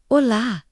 Olá!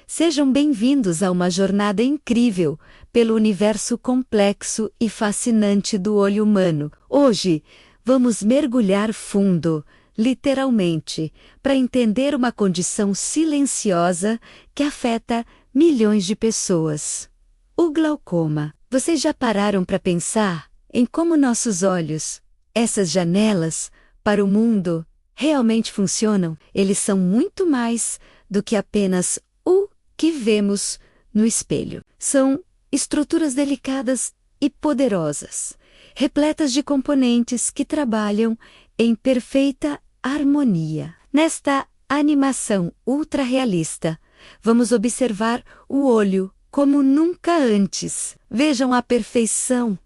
Sejam bem-vindos a uma jornada incrível pelo universo complexo e fascinante do olho humano. Hoje, vamos mergulhar fundo, literalmente, para entender uma condição silenciosa que afeta milhões de pessoas. O glaucoma. Vocês já pararam para pensar em como nossos olhos, essas janelas para o mundo, realmente funcionam? Eles são muito mais do que apenas o que vemos no espelho. São estruturas delicadas e poderosas, repletas de componentes que trabalham em perfeita harmonia. Nesta animação ultra-realista, vamos observar o olho como nunca antes. Vejam a perfeição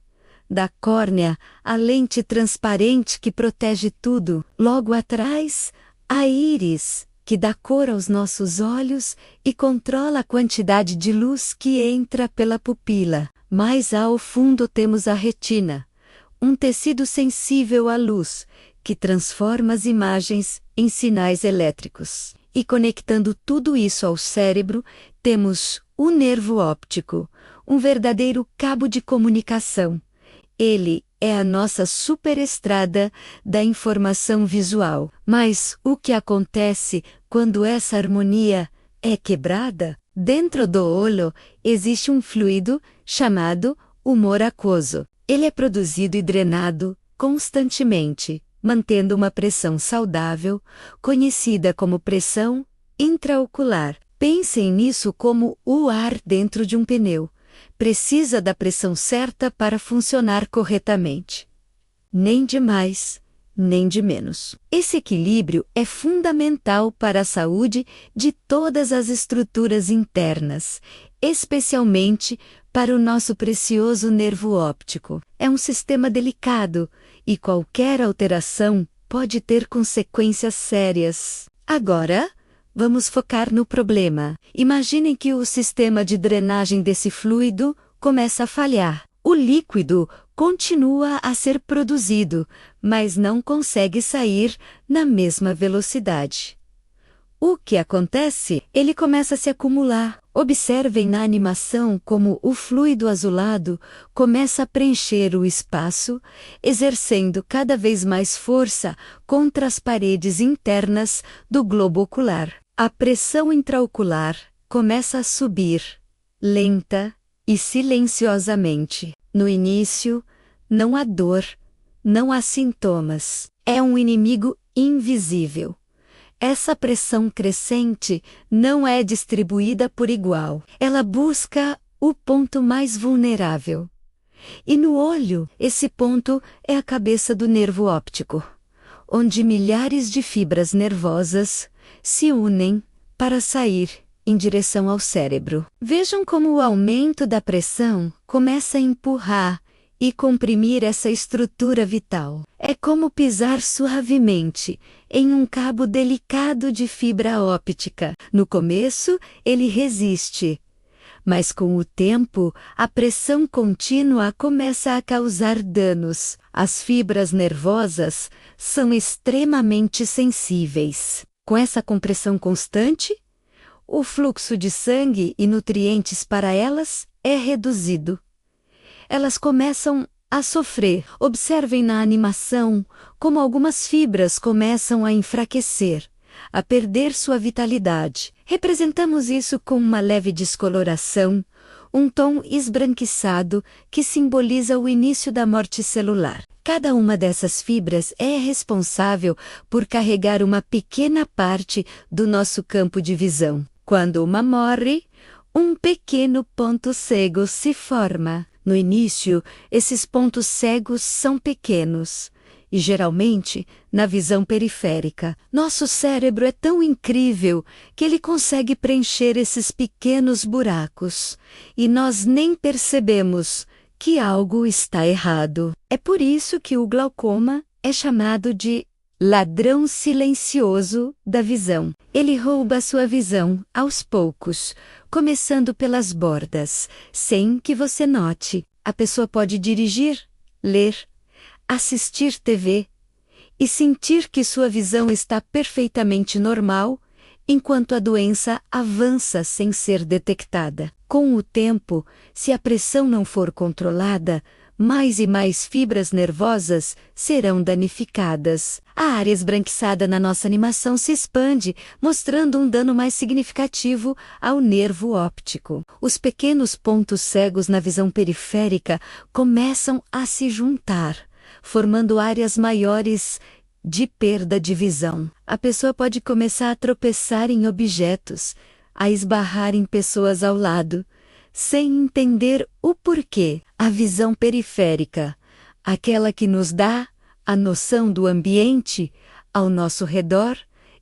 da córnea, a lente transparente que protege tudo. Logo atrás, a íris, que dá cor aos nossos olhos e controla a quantidade de luz que entra pela pupila. Mais ao fundo temos a retina, um tecido sensível à luz, que transforma as imagens em sinais elétricos. E conectando tudo isso ao cérebro, temos o nervo óptico, um verdadeiro cabo de comunicação. Ele é a nossa superestrada da informação visual. Mas o que acontece quando essa harmonia é quebrada? Dentro do olho existe um fluido chamado humor aquoso. Ele é produzido e drenado constantemente, mantendo uma pressão saudável, conhecida como pressão intraocular. Pensem nisso como o ar dentro de um pneu. Precisa da pressão certa para funcionar corretamente. Nem de mais, nem de menos. Esse equilíbrio é fundamental para a saúde de todas as estruturas internas, especialmente para o nosso precioso nervo óptico. É um sistema delicado e qualquer alteração pode ter consequências sérias. Agora, vamos focar no problema. Imaginem que o sistema de drenagem desse fluido começa a falhar. O líquido continua a ser produzido, mas não consegue sair na mesma velocidade. O que acontece? Ele começa a se acumular. Observem na animação como o fluido azulado começa a preencher o espaço, exercendo cada vez mais força contra as paredes internas do globo ocular. A pressão intraocular começa a subir, lenta e silenciosamente. No início, não há dor, não há sintomas. É um inimigo invisível. Essa pressão crescente não é distribuída por igual. Ela busca o ponto mais vulnerável. E no olho, esse ponto é a cabeça do nervo óptico, onde milhares de fibras nervosas se unem para sair em direção ao cérebro. Vejam como o aumento da pressão começa a empurrar e comprimir essa estrutura vital. É como pisar suavemente em um cabo delicado de fibra óptica. No começo, ele resiste, mas com o tempo, a pressão contínua começa a causar danos. As fibras nervosas são extremamente sensíveis. Com essa compressão constante, o fluxo de sangue e nutrientes para elas é reduzido. Elas começam a sofrer. Observem na animação como algumas fibras começam a enfraquecer, a perder sua vitalidade. Representamos isso com uma leve descoloração, um tom esbranquiçado que simboliza o início da morte celular. Cada uma dessas fibras é responsável por carregar uma pequena parte do nosso campo de visão. Quando uma morre, um pequeno ponto cego se forma. No início, esses pontos cegos são pequenos e, geralmente, na visão periférica. Nosso cérebro é tão incrível que ele consegue preencher esses pequenos buracos e nós nem percebemos que algo está errado. É por isso que o glaucoma é chamado de ladrão silencioso da visão. Ele rouba sua visão aos poucos, começando pelas bordas, sem que você note. A pessoa pode dirigir, ler, assistir TV e sentir que sua visão está perfeitamente normal enquanto a doença avança sem ser detectada. Com o tempo, se a pressão não for controlada, mais e mais fibras nervosas serão danificadas. A área esbranquiçada na nossa animação se expande, mostrando um dano mais significativo ao nervo óptico. Os pequenos pontos cegos na visão periférica começam a se juntar, formando áreas maiores de perda de visão. A pessoa pode começar a tropeçar em objetos, a esbarrar em pessoas ao lado, sem entender o porquê. A visão periférica, aquela que nos dá a noção do ambiente ao nosso redor,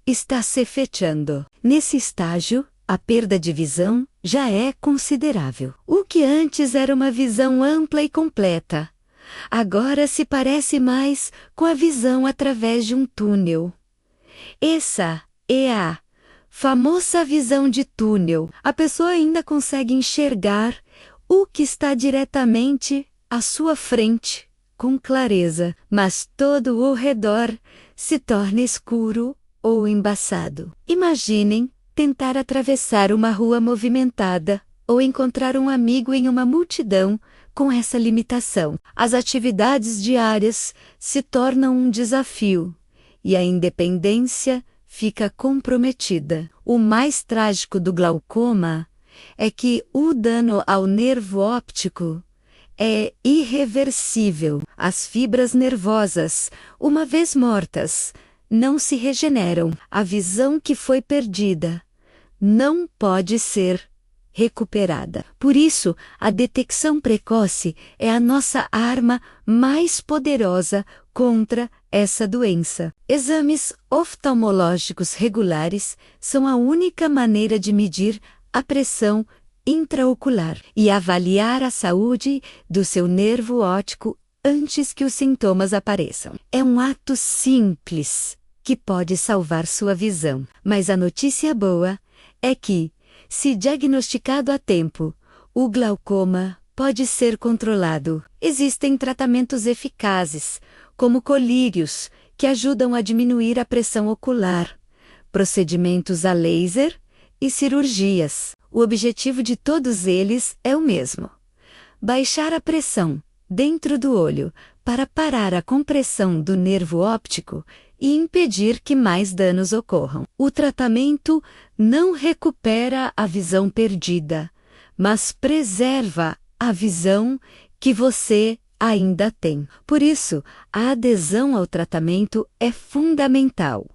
está se fechando. Nesse estágio, a perda de visão já é considerável. O que antes era uma visão ampla e completa, agora se parece mais com a visão através de um túnel. Essa é a famosa visão de túnel. A pessoa ainda consegue enxergar o que está diretamente à sua frente com clareza, mas todo o redor se torna escuro ou embaçado. Imaginem tentar atravessar uma rua movimentada ou encontrar um amigo em uma multidão com essa limitação. As atividades diárias se tornam um desafio e a independência fica comprometida. O mais trágico do glaucoma é que o dano ao nervo óptico é irreversível. As fibras nervosas, uma vez mortas, não se regeneram. A visão que foi perdida não pode ser recuperada. Por isso, a detecção precoce é a nossa arma mais poderosa contra essa doença. Exames oftalmológicos regulares são a única maneira de medir a pressão intraocular e avaliar a saúde do seu nervo óptico antes que os sintomas apareçam. É um ato simples que pode salvar sua visão, mas a notícia boa é que, se diagnosticado a tempo, o glaucoma pode ser controlado. Existem tratamentos eficazes, como colírios, que ajudam a diminuir a pressão ocular, procedimentos a laser e cirurgias. O objetivo de todos eles é o mesmo: baixar a pressão dentro do olho para parar a compressão do nervo óptico e impedir que mais danos ocorram. O tratamento não recupera a visão perdida, mas preserva a visão que você ainda tem. Por isso, a adesão ao tratamento é fundamental.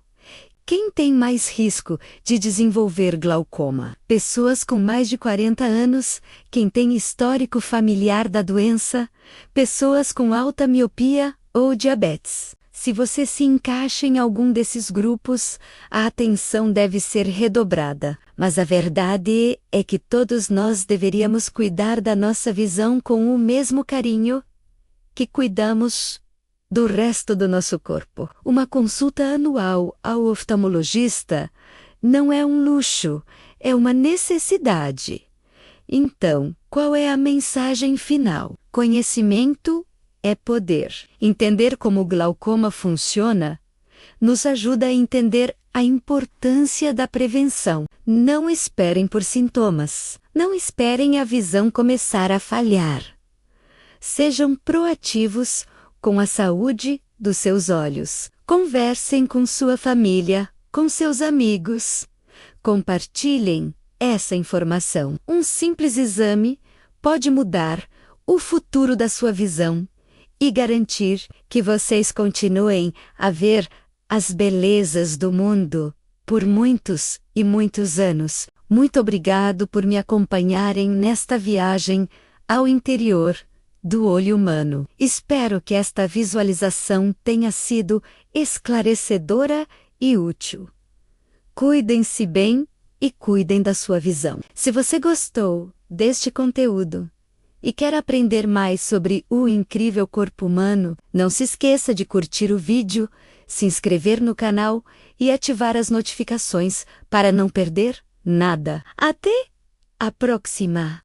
Quem tem mais risco de desenvolver glaucoma? Pessoas com mais de 40 anos, quem tem histórico familiar da doença, pessoas com alta miopia ou diabetes. Se você se encaixa em algum desses grupos, a atenção deve ser redobrada. Mas a verdade é que todos nós deveríamos cuidar da nossa visão com o mesmo carinho que cuidamos do resto do nosso corpo. Uma consulta anual ao oftalmologista não é um luxo, é uma necessidade. Então, qual é a mensagem final? Conhecimento é poder. Entender como o glaucoma funciona nos ajuda a entender a importância da prevenção. Não esperem por sintomas. Não esperem a visão começar a falhar. Sejam proativos com a saúde dos seus olhos. Conversem com sua família, com seus amigos. Compartilhem essa informação. Um simples exame pode mudar o futuro da sua visão e garantir que vocês continuem a ver as belezas do mundo por muitos e muitos anos. Muito obrigado por me acompanharem nesta viagem ao interior do olho humano. Espero que esta visualização tenha sido esclarecedora e útil. Cuidem-se bem e cuidem da sua visão. Se você gostou deste conteúdo e quer aprender mais sobre o incrível corpo humano, não se esqueça de curtir o vídeo, se inscrever no canal e ativar as notificações para não perder nada. Até a próxima!